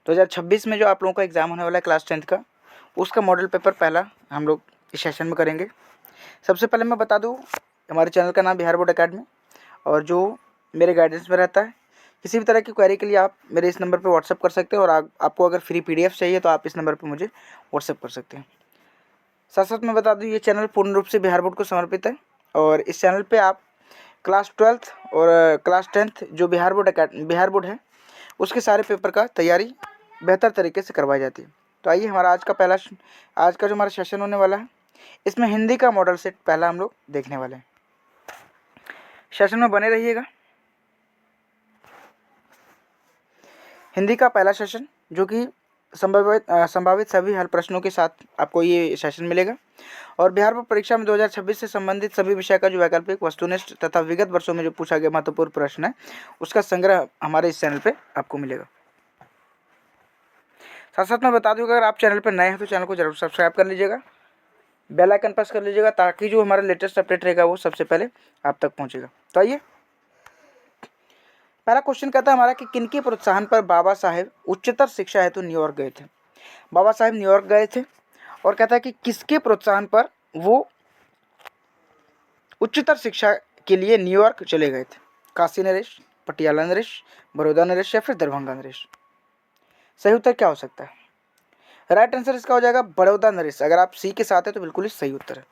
2026 में जो आप लोगों का एग्ज़ाम होने वाला है क्लास 10th का, उसका मॉडल पेपर पहला हम लोग इस सेशन में करेंगे। सबसे पहले मैं बता दूं, हमारे चैनल का नाम बिहार बोर्ड अकेडमी, और जो मेरे गाइडेंस में रहता है। किसी भी तरह की क्वेरी के लिए आप मेरे इस नंबर पे व्हाट्सअप कर सकते हैं, और आपको अगर फ्री PDF चाहिए तो आप इस नंबर पे मुझे व्हाट्सअप कर सकते हैं। साथ साथ मैं बता दूं, ये चैनल पूर्ण रूप से बिहार बोर्ड को समर्पित है, और इस चैनल पे आप क्लास 12th और क्लास 10th जो बिहार बोर्ड है उसके सारे पेपर का तैयारी बेहतर तरीके से करवाई जाती है। तो आइए, हमारा आज का जो हमारा सेशन होने वाला है, इसमें हिंदी का मॉडल सेट पहला हम लोग देखने वाले हैं। सेशन में बने रहिएगा। हिंदी का पहला सेशन, जो कि संभावित सभी हल प्रश्नों के साथ आपको ये सेशन मिलेगा, और बिहार बोर्ड परीक्षा में 2026 से संबंधित सभी विषय का जो वैकल्पिक, वस्तुनिष्ठ तथा विगत वर्षों में जो पूछा गया महत्वपूर्ण प्रश्न है, उसका संग्रह हमारे इस चैनल पे आपको मिलेगा। साथ साथ मैं बता दूं, अगर आप चैनल पर नए हैं तो चैनल को जरूर सब्सक्राइब कर लीजिएगा, बेल आइकन प्रेस कर लीजिएगा, ताकि जो हमारा लेटेस्ट अपडेट रहेगा वो सबसे पहले आप तक पहुंचेगा। तो आइए, पहला क्वेश्चन कहता है हमारा कि किनके प्रोत्साहन पर बाबा साहेब उच्चतर शिक्षा हेतु न्यूयॉर्क गए थे। बाबा साहेब न्यूयॉर्क गए थे, और कहता है कि किसके प्रोत्साहन पर वो उच्चतर शिक्षा के लिए न्यूयॉर्क चले गए थे। काशी नरेश, पटियाला नरेश, बड़ौदा नरेश या फिर दरभंगा नरेश। सही उत्तर क्या हो सकता है? राइट आंसर इसका हो जाएगा बड़ौदा नरेश। अगर आप सी के साथ है तो बिल्कुल ही सही उत्तर है।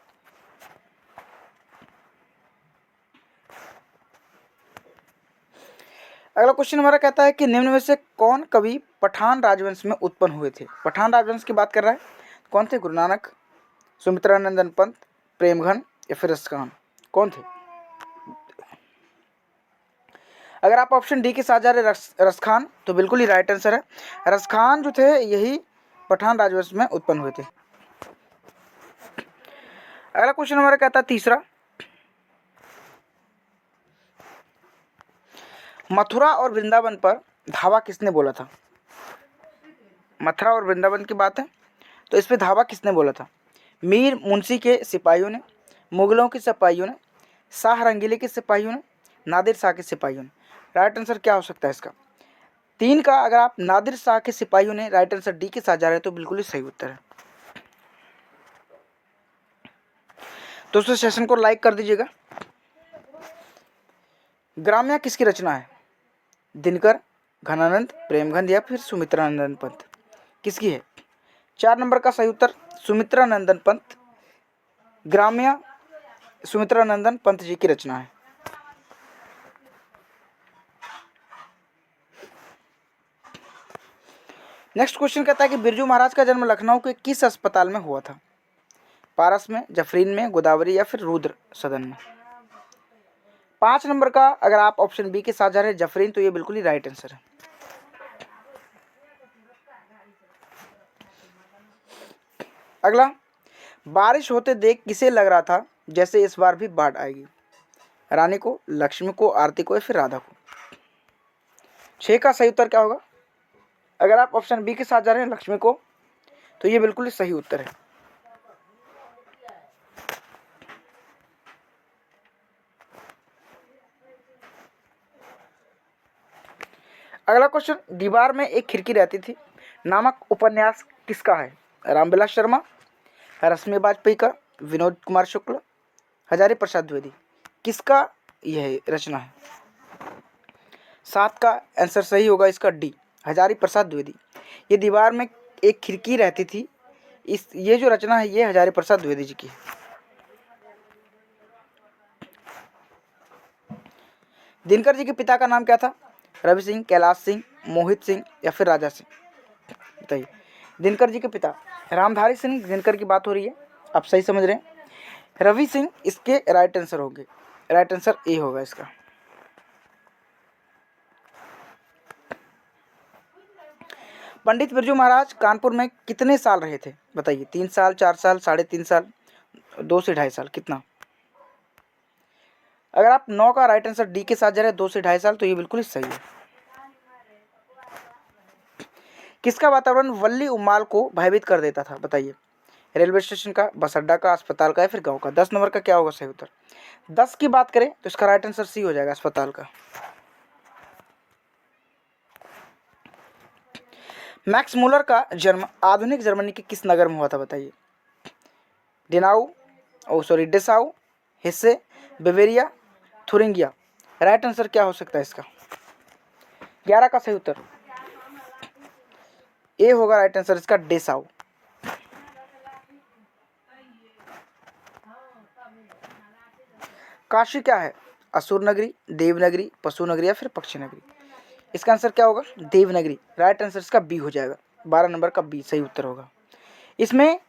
अगला क्वेश्चन हमारा कहता है कि निम्न में से कौन कवि पठान राजवंश में उत्पन्न हुए थे। पठान राजवंश की बात कर रहा है, कौन थे? गुरु नानक, सुमित्रानंदन पंत, प्रेमघन या फिर रसखान, कौन थे? अगर आप ऑप्शन डी के साथ जा रहे रसखान, तो बिल्कुल ही राइट आंसर है। रसखान जो थे यही पठान राजवंश में उत्पन्न हुए थे। अगला क्वेश्चन हमारा कहता है तीसरा, मथुरा और वृंदावन पर धावा किसने बोला था। मथुरा और वृंदावन की बात है, तो इस पे धावा किसने बोला था? मीर मुंशी के सिपाहियों ने, मुगलों के सिपाहियों ने, शाह रंगीले के सिपाहियों ने, नादिर शाह के सिपाहियों ने। राइट आंसर क्या हो सकता है इसका? 3 का अगर आप नादिर शाह के सिपाहियों ने राइट आंसर डी के साथ जा रहे हैं तो बिल्कुल ही सही उत्तर है। दोस्तों, सेशन को लाइक कर दीजिएगा। ग्राम्या किसकी रचना है? दिनकर, घनानंद, प्रेमघंद या फिर सुमित्रानंदन पंत, किसकी है? 4 नंबर का सही उत्तर सुमित्रानंदन पंत। ग्राम्या सुमित्रानंदन पंत जी की रचना है। नेक्स्ट क्वेश्चन कहता है कि बिरजू महाराज का जन्म लखनऊ के किस अस्पताल में हुआ था? पारस में, जफरीन में, गोदावरी या फिर रुद्र सदन में। 5 नंबर का अगर आप ऑप्शन बी के साथ जा रहे हैं जफरीन, तो ये बिल्कुल ही राइट आंसर है। अगला, बारिश होते देख किसे लग रहा था जैसे इस बार भी बाढ़ आएगी? रानी को, लक्ष्मी को, आरती को या फिर राधा को। 6 का सही उत्तर क्या होगा? अगर आप ऑप्शन बी के साथ जा रहे हैं लक्ष्मी को, तो ये बिल्कुल ही सही उत्तर है। अगला क्वेश्चन, दीवार में एक खिड़की रहती थी नामक उपन्यास किसका है? रामविलास शर्मा, रश्मि वाजपेयी का, विनोद कुमार शुक्ल, हजारी प्रसाद द्विवेदी, किसका यह रचना है? 7 का आंसर सही होगा इसका डी, हजारी प्रसाद द्विवेदी। ये दीवार में एक खिड़की रहती थी, ये जो रचना है ये हजारी प्रसाद द्विवेदी जी की है। दिनकर जी के पिता का नाम क्या था? रवि सिंह, कैलाश सिंह, मोहित सिंह या फिर राजा सिंह, बताइए। दिनकर जी के पिता रामधारी सिंह दिनकर की बात हो रही है, आप सही समझ रहे हैं। रवि सिंह इसके राइट आंसर होंगे, राइट आंसर ए होगा इसका। पंडित बिरजू महाराज कानपुर में कितने साल रहे थे? बताइए। 3 साल, 4 साल, 3.5 साल, 2 से 2.5 साल, कितना? अगर आप 9 का राइट आंसर डी के साथ जा रहे हैं 2 से 2.5 साल, तो ये बिल्कुल ही सही है। किसका वातावरण वल्ली उम्माल को भयभीत कर देता था? बताइए। रेलवे स्टेशन का, बस अड्डा का, अस्पताल का या फिर गांव का। 10 नंबर का क्या होगा सही उत्तर? 10 की बात करें तो इसका राइट आंसर सी हो जाएगा, अस्पताल का। मैक्स मूलर का जन्म आधुनिक जर्मनी के किस नगर में हुआ था बताइए? डेसाउ, हिस्से, बवेरिया, थुरिंगिया। राइट आंसर क्या हो सकता है इसका? 11 का सही उत्तर ए होगा राइट आंसर इसका, डेसाउ। काशी क्या है? असुर नगरी, देवनगरी, पशु नगरी या फिर पक्षी नगरी? इसका आंसर क्या होगा? देवनगरी। राइट आंसर इसका बी हो जाएगा, 12 नंबर का बी सही उत्तर होगा। इसमें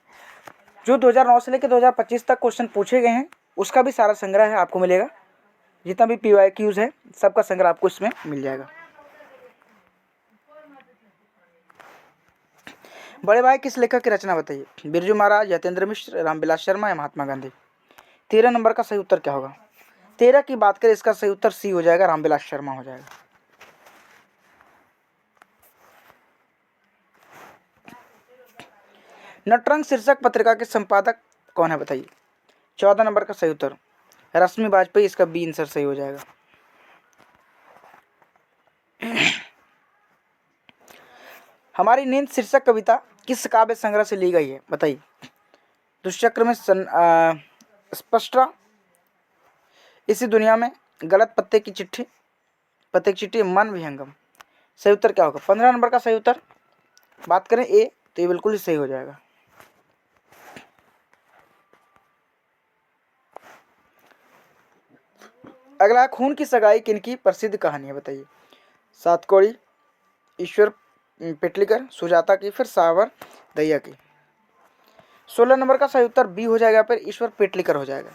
जो 2009 से लेकर 2025 तक क्वेश्चन पूछे गए हैं उसका भी सारा संग्रह है, आपको मिलेगा। जितना भी PYQs है सबका संग्रह आपको इसमें मिल जाएगा। बड़े भाई किस लेखक की रचना बताइए? बिरजू महाराज, यतेंद्र मिश्र, रामविलास शर्मा या महात्मा गांधी? 13 नंबर का सही उत्तर क्या होगा? 13 की बात करें इसका सही उत्तर सी हो जाएगा, रामविलास शर्मा हो जाएगा। नटरंग शीर्षक पत्रिका के संपादक कौन है बताइए? 14 नंबर का सही उत्तर रश्मि वाजपेयी, इसका बी आंसर सही हो जाएगा। हमारी नींद शीर्षक कविता किस काव्य संग्रह से ली गई है बताइए? दुष्चक्र में स्पष्टा, इसी दुनिया में, गलत पत्ते की चिट्ठी, मन विहंगम। सही उत्तर क्या होगा? 15 नंबर का सही उत्तर बात करें ए तो ये बिल्कुल ही सही हो जाएगा। अगला, खून की सगाई किनकी प्रसिद्ध कहानी है बताइए? सातकोड़ी, ईश्वर पेटलीकर, सुजाता की, फिर सावर दैया की। 16 नंबर का सही उत्तर बी हो जाएगा, फिर ईश्वर पेटलीकर हो जाएगा।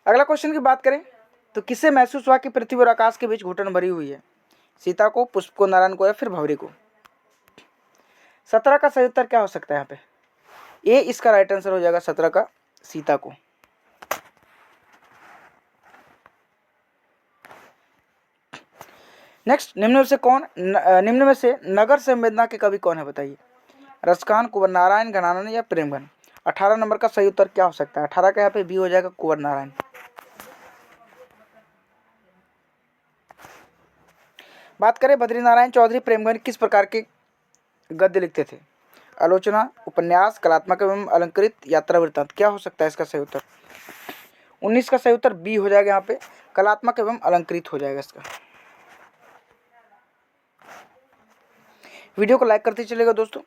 अगला क्वेश्चन की बात करें तो किसे महसूस हुआ कि पृथ्वी और आकाश के बीच घुटन भरी हुई है? सीता को, पुष्प को, नारायण को या फिर भंवरी को? 17 का सही उत्तर क्या हो सकता है यहाँ पे? ए इसका राइट आंसर हो जाएगा 17 का, सीता को। नेक्स्ट, निम्न में से नगर संवेदना के कवि कौन है बताइए? रसखान, कुंवर नारायण, घनानंद या प्रेमगन? 18 नंबर का सही उत्तर क्या हो सकता है? 18 का यहाँ पे बी हो जाएगा, कुंवर नारायण। बात करें बद्रीनारायण चौधरी प्रेमगन किस प्रकार के गद्य लिखते थे? आलोचना, उपन्यास, कलात्मक एवं अलंकृत, यात्रा वृत्तांत। क्या हो सकता है इसका सही उत्तर? 19 का सही उत्तर बी हो जाएगा, यहाँ पे कलात्मक एवं अलंकृत हो जाएगा इसका। वीडियो को लाइक करते चलेगा दोस्तों।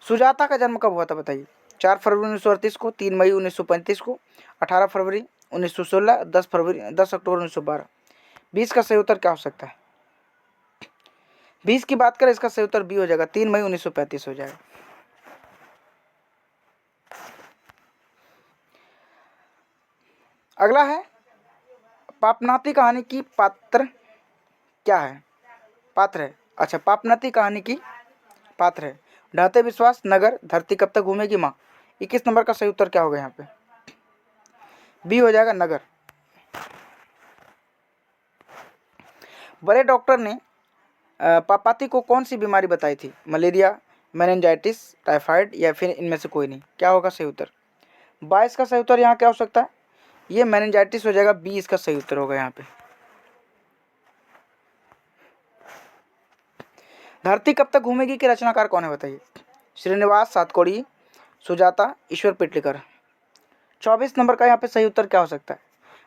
सुजाता का जन्म कब हुआ था बताइए? 4 फरवरी 1938 को, 3 मई 1935 को, 18 फरवरी 1916, 10 अक्टूबर 1912। 20 का सही उत्तर क्या हो सकता है? 20 की बात करें इसका सही उत्तर बी हो जाएगा, 3 मई 1935 हो जाएगा। अगला है, पापनाती कहानी की पात्र क्या है? पात्र है, अच्छा, पापनाती कहानी की पात्र है। ढाते विश्वास, नगर, धरती कब तक घूमेगी माँ। 21 नंबर का सही उत्तर क्या होगा यहाँ पे? बी हो जाएगा, नगर। बड़े डॉक्टर ने पापाती को कौन सी बीमारी बताई थी? मलेरिया, मेनिंजाइटिस, टाइफाइड या फिर इनमें से कोई नहीं? क्या होगा सही उत्तर? 22 का सही उत्तर यहाँ क्या हो सकता है? ये मेनिंजाइटिस हो जाएगा, बी इसका सही उत्तर होगा यहाँ पे। धरती कब तक घूमेगी के रचनाकार कौन है बताइए? श्रीनिवास, सातकोड़ी, सुजाता, ईश्वर पेटलीकर। 24 नंबर का यहाँ पे सही उत्तर क्या हो सकता है?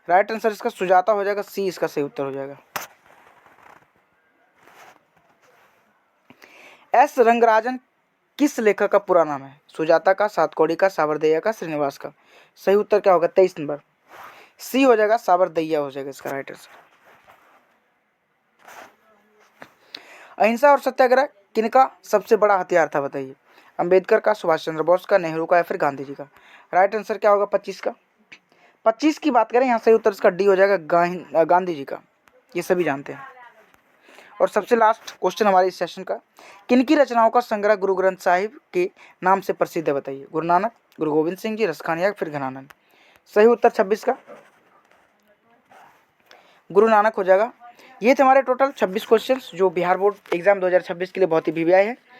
राइट आंसर इसका सुजाता हो जाएगा, सी इसका सही उत्तर हो जाएगा। एस रंगराजन किस लेखक का पूरा नाम है? सुजाता का, सातकोड़ी का, सावरदैया का, श्रीनिवास का? सही उत्तर क्या होगा? 23 नंबर, सी हो जाएगा, सावरदैया हो जाएगा इसका राइट आंसर। अहिंसा और सत्याग्रह किनका सबसे बड़ा हथियार था बताइए? अंबेडकर का, सुभाष चंद्र बोस का, नेहरू का या फिर गांधी जी का? राइट आंसर क्या होगा 25 का? 25 की बात करें यहाँ सही उत्तर इसका डी हो जाएगा, गांधी जी का। ये सभी जानते हैं। और सबसे लास्ट क्वेश्चन हमारे इस सेशन का, किनकी रचनाओं का संग्रह गुरु ग्रंथ साहिब के नाम से प्रसिद्ध है बताइए? गुरु नानक, गुरु गोविंद सिंह जी, रसखान या फिर घनानंद? सही उत्तर 26 का गुरु नानक हो जाएगा। ये थे हमारे टोटल 26 क्वेश्चंस जो बिहार बोर्ड एग्जाम 2026 के लिए बहुत ही वीवीआई है।